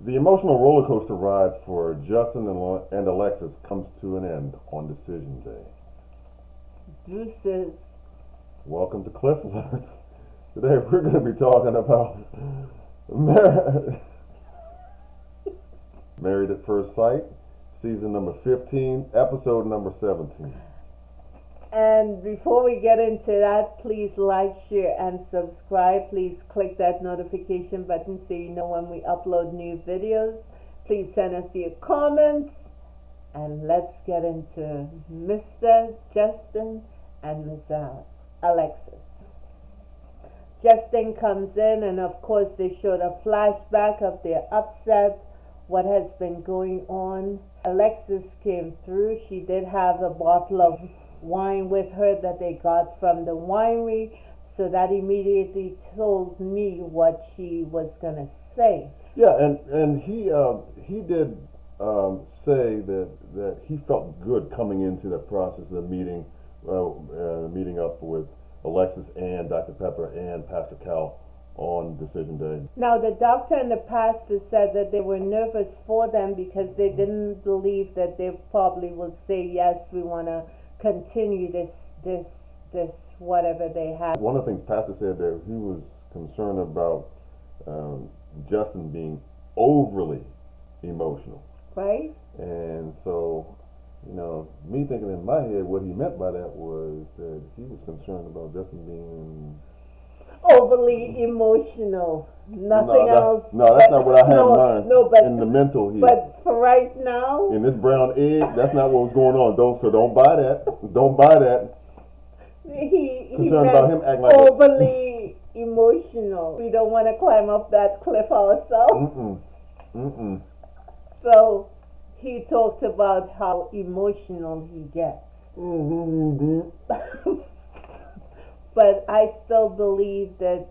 The emotional roller coaster ride for Justin and Alexis comes to an end on decision day. Deuces. Welcome to Cliff Alerts. Today we're going to be talking about Mar- Married at First Sight, season number 15, episode number 17. And before we get into that, please like, share, and subscribe. Please click that notification button so you know when we upload new videos. Please send us your comments. And let's get into Mr. Justin and Miss Alexis. Justin comes in, and of course they showed a flashback of their upset, what has been going on. Alexis came through. She did have a bottle of wine with her that they got from the winery, so that immediately told me what she was gonna say. Yeah, and he did say that he felt good coming into that process of the meeting up with Alexis and Dr. Pepper and Pastor Cal on decision day. Now, the doctor and the pastor said that they were nervous for them because they didn't believe that they probably would say, yes, we want to continue this whatever they have. One of the things Pastor said that he was concerned about Justin being overly emotional. Right? And so, me thinking in my head what he meant by that was that he was concerned about Justin being overly emotional. Nothing else. No, that's not what I had in mind. No, but in the mental here. But for right now, in this brown egg, that's not what was going on. Don't buy that. Don't buy that. He concerned about him acting like overly emotional. We don't want to climb up that cliff ourselves. So he talked about how emotional he gets. But I still believe that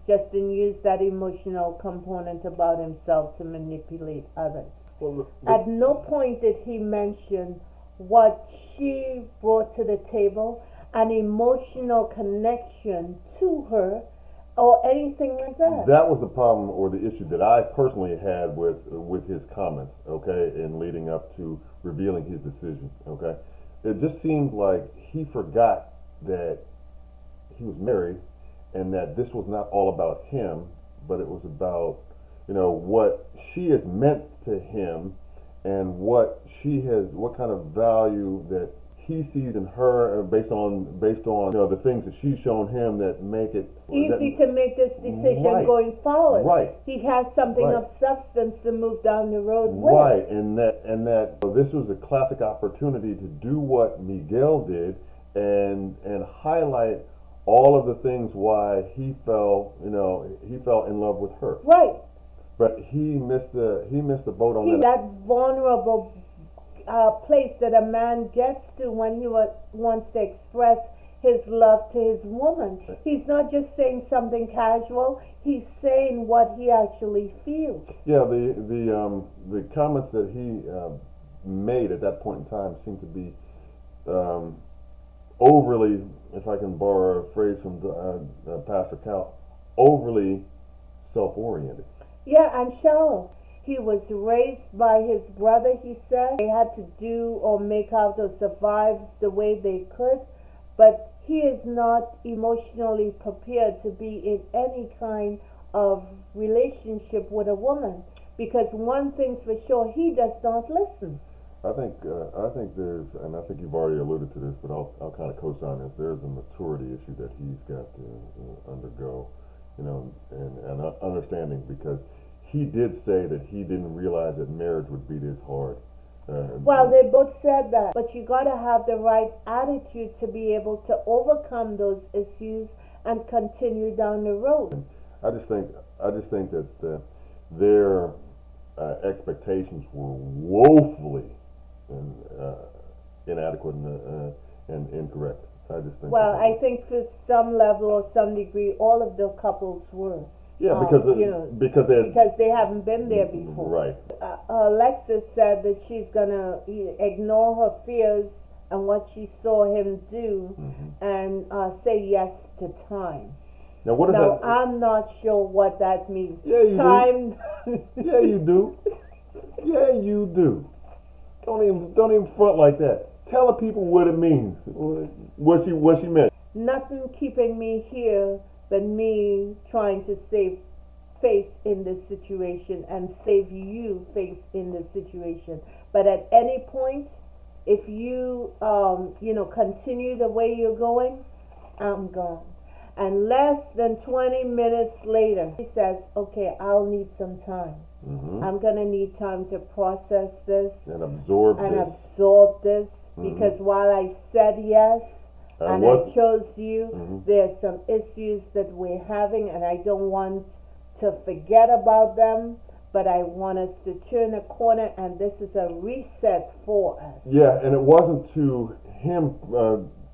Justin used that emotional component about himself to manipulate others. Well, At no point did he mention what she brought to the table, an emotional connection to her, or anything like that. That was the problem or the issue that I personally had with his comments, okay, in leading up to revealing his decision, okay. It just seemed like he forgot that he was married and that this was not all about him, but it was about, what she has meant to him and what kind of value that he sees in her based on the things that she's shown him that make it easy to make this decision right, going forward. Right. He has something right. of substance to move down the road with. Right, and that this was a classic opportunity to do what Miguel did and highlight all of the things why he fell in love with her. Right. But he missed the boat on that vulnerable place that a man gets to when he wants to express his love to his woman. He's not just saying something casual. He's saying what he actually feels. Yeah, the comments that he made at that point in time seemed to be overly, if I can borrow a phrase from Pastor Cal, overly self-oriented. Yeah, and shallow. He was raised by his brother, he said. They had to do or make out or survive the way they could, but he is not emotionally prepared to be in any kind of relationship with a woman, because one thing's for sure, he does not listen. I think there's, and I think you've already alluded to this, but I'll kind of co-sign this. There's a maturity issue that he's got to undergo, and understanding, because he did say that he didn't realize that marriage would be this hard. Well, they both said that, but you got to have the right attitude to be able to overcome those issues and continue down the road. I just think that their expectations were woefully inadequate and incorrect. I just think. Well, I think to some level or some degree, all of the couples were. Yeah, because they haven't been there before. Right. Alexis said that she's gonna ignore her fears and what she saw him do, and say yes to time. Now, what is Now, that? I'm not sure what that means. Yeah, you Time. do. Yeah, you do. Yeah, you do. Don't even front like that. Tell the people what it means. What she meant. Nothing keeping me here but me trying to save face in this situation and save you face in this situation. But at any point, if you continue the way you're going, I'm gone. And less than 20 minutes later, he says, okay, I'll need some time. Mm-hmm. I'm going to need time to process this And absorb and this. absorb this Mm-hmm. because while I said yes and I chose you, Mm-hmm. there's some issues that we're having, and I don't want to forget about them, but I want us to turn a corner, and this is a reset for us. Yeah, and it wasn't to him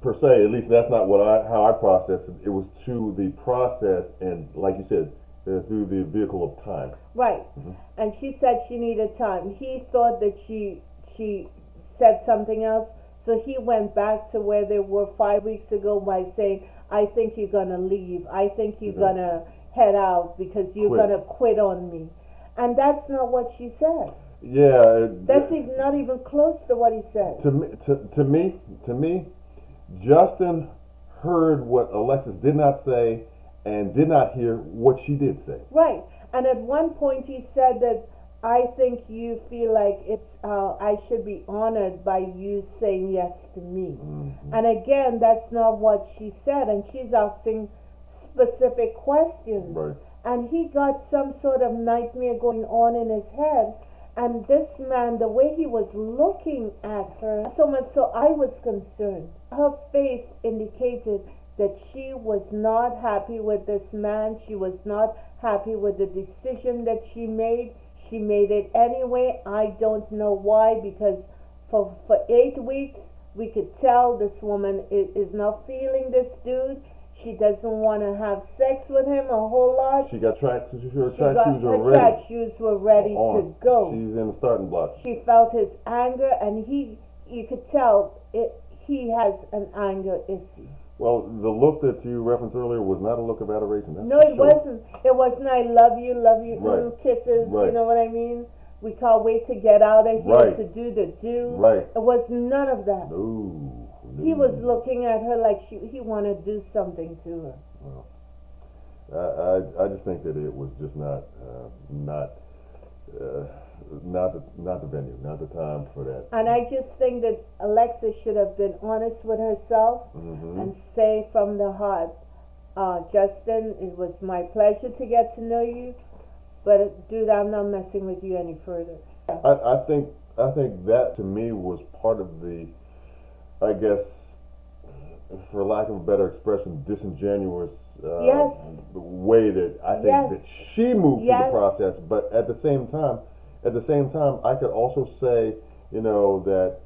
per se. At least that's not how I processed it. It was to the process, and like you said, through the vehicle of time. Right. Mm-hmm. And she said she needed time. He thought that she said something else, so he went back to where they were 5 weeks ago by saying, I think you're gonna leave. I think you're gonna head out because you're gonna quit on me. And that's not what she said. Yeah, That's not even close to what he said. To me, Justin heard what Alexis did not say and did not hear what she did say. Right. And at one point he said that I think you feel like I should be honored by you saying yes to me. Mm-hmm. And again, that's not what she said, and she's asking specific questions. Right. And he got some sort of nightmare going on in his head. And this man, the way he was looking at her, so much so I was concerned. Her face indicated that she was not happy with this man. She was not happy with the decision that she made. She made it anyway. I don't know why, because for 8 weeks, we could tell this woman is not feeling this dude. She doesn't want to have sex with him a whole lot. She got track shoes already. Her track shoes were ready to go. She's in the starting block. She felt his anger, and you could tell he has an anger issue. Well, the look that you referenced earlier was not a look of adoration. No, it wasn't. It wasn't I love you, right. Kisses, right. You know what I mean? We can't wait to get out of here right. to do the do. Right. It was none of that. No. He was looking at her like he wanted to do something to her. Well, I just think that it was just not the venue, not the time for that. And I just think that Alexis should have been honest with herself mm-hmm. and say from the heart, Justin, it was my pleasure to get to know you, but dude, I'm not messing with you any further. I think that to me was part of the, I guess, for lack of a better expression, disingenuous way that I think that she moved through the process. But at the same time, I could also say, that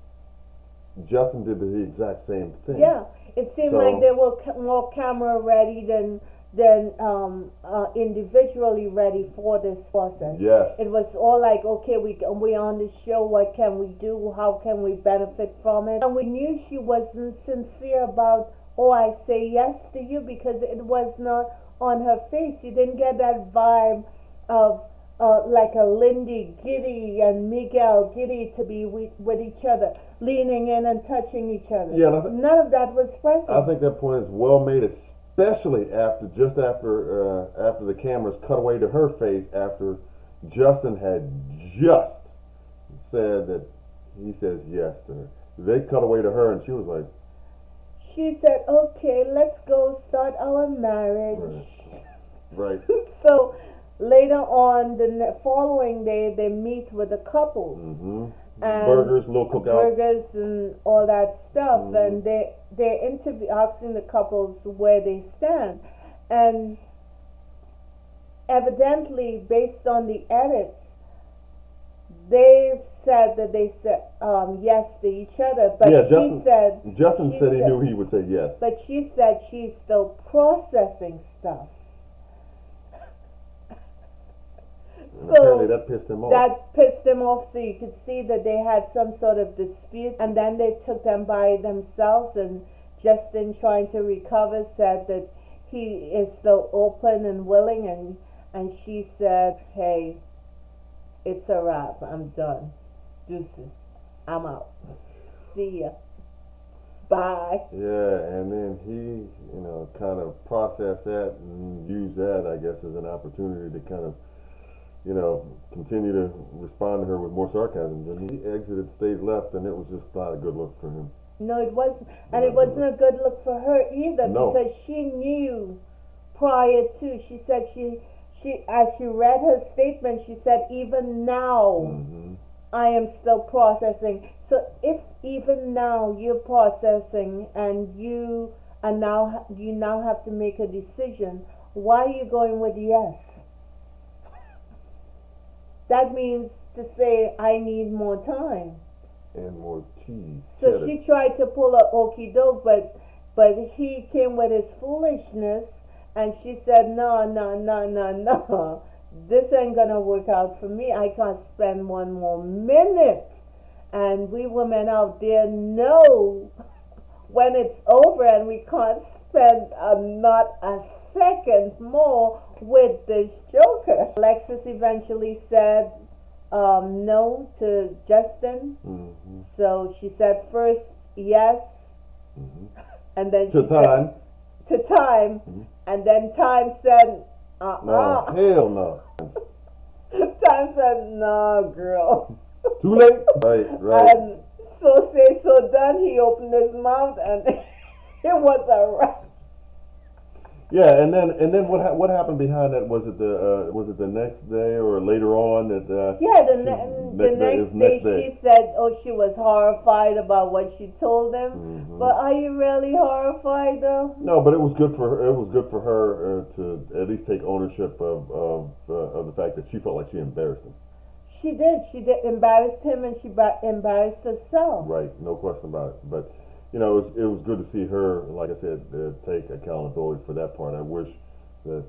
Justin did the exact same thing. Yeah, it seemed like they were more camera ready than individually ready for this process. Yes. It was all like, okay, we on the show, what can we do? How can we benefit from it? And we knew she wasn't sincere about, I say yes to you, because it was not on her face. You didn't get that vibe of like a Lindy Giddy and Miguel Giddy to be with each other, leaning in and touching each other. Yeah, none of that was present. I think that point is well made, especially after the cameras cut away to her face after Justin had just said that he says yes to her. They cut away to her and she was like, she said, okay, let's go start our marriage. Right. So later on, the following day, they meet with the couples. Mm-hmm. And burgers, little cookout. Burgers and all that stuff. Mm-hmm. And they're asking the couples where they stand. And evidently, based on the edits, they said that they said yes to each other. But Justin said he knew he would say yes. But she said she's still processing stuff. So apparently that pissed him off. That pissed him off, so you could see that they had some sort of dispute, and then they took them by themselves, and Justin, trying to recover, said that he is still open and willing, and she said, "Hey, it's a wrap. I'm done. Deuces. I'm out. See ya. Bye." Yeah, and then he, kind of processed that and used that, I guess, as an opportunity to kind of, continue to respond to her with more sarcasm. Then he exited stage left, and it was just not a good look for him. No, it wasn't, and Not a it good wasn't look. a good look for her either, No. because she knew prior to. She said she as she read her statement, she said, even now Mm-hmm. I am still processing. So if even now you're processing and you now have to make a decision, why are you going with yes? That means to say I need more time. And more cheese. So Cheddar. she tried to pull a okey doke, but he came with his foolishness, and she said, "No, no, no, no, no. This ain't gonna work out for me. I can't spend one more minute." And we women out there know when it's over, and we can't spend not a second more with this joker. Alexis eventually said no to Justin. Mm-hmm. So she said first yes, Mm-hmm. and then To she time. said to time, Mm-hmm. and then time said No, hell no. time said no, girl. Too late. Right, right. And so say so done. He opened his mouth, and it was a wrap. Yeah, and then what happened behind that? Was it the next day or later on that? Yeah, the Next day. It was next next day day. she said, "Oh, she was horrified about what she told him." Mm-hmm. But are you really horrified though? No, but it was good for her. It was good for her to at least take ownership of the fact that she felt like she embarrassed him. She did. She did embarrassed him, and she embarrassed herself. Right, no question about it. But it was good to see her, like I said, take accountability for that part. I wish that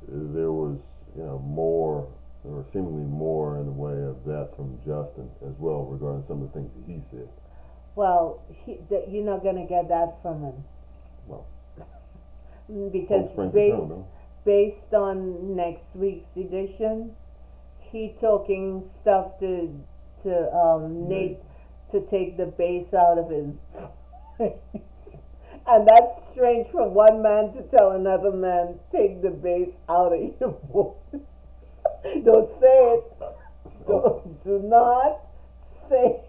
there was more or seemingly more in the way of that from Justin as well regarding some of the things that he said. Well, you're not gonna get that from him. Well, Because springs eternal, no? based on next week's edition, he talking stuff to Nate to take the bass out of his voice. And that's strange for one man to tell another man, take the bass out of your voice. Don't say it. Oh. Do not say